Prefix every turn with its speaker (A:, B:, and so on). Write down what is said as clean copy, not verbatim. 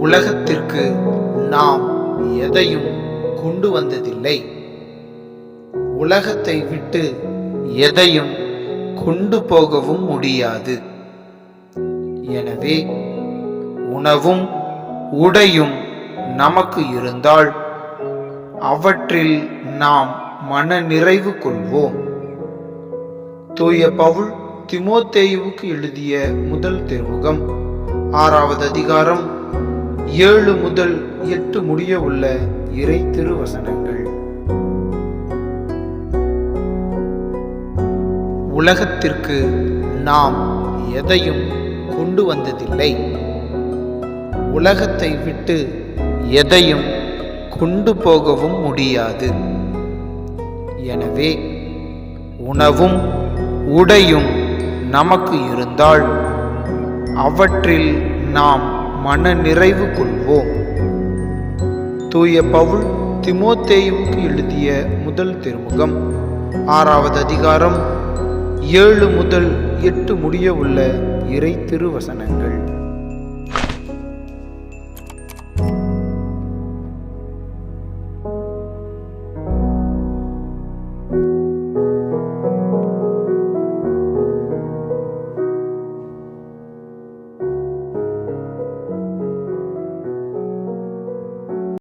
A: உலகத்திற்கு நாம் எதையும் கொண்டு வந்ததில்லை. உலகத்தை விட்டு எதையும் கொண்டு போகவும் முடியாது. எனவே உணவும் உடையும் நமக்கு இருந்தால் அவற்றில் நாம் மன நிறைவு கொள்வோம். தூய பவுல் தீமோத்தேயுவுக்கு எழுதிய முதல் திருமுகம் 6வது அதிகாரம் 7 முதல் 8 முடிய உள்ள இறை திருவசனங்கள். உலகத்திற்கு நாம் எதையும் கொண்டு வந்ததில்லை. உலகத்தை விட்டு எதையும் கொண்டு போகவும் முடியாது. எனவே உணவும் உடையும் நமக்கு இருந்தால் அவற்றில் நாம் மன நிறைவு கொள்வோம். தூய பவுல் தீமோத்தேயுவுக்கு எழுதிய முதல் திருமுகம் 6வது அதிகாரம் 7 முதல் 8 முடிய உள்ள இறை திருவசனங்கள்.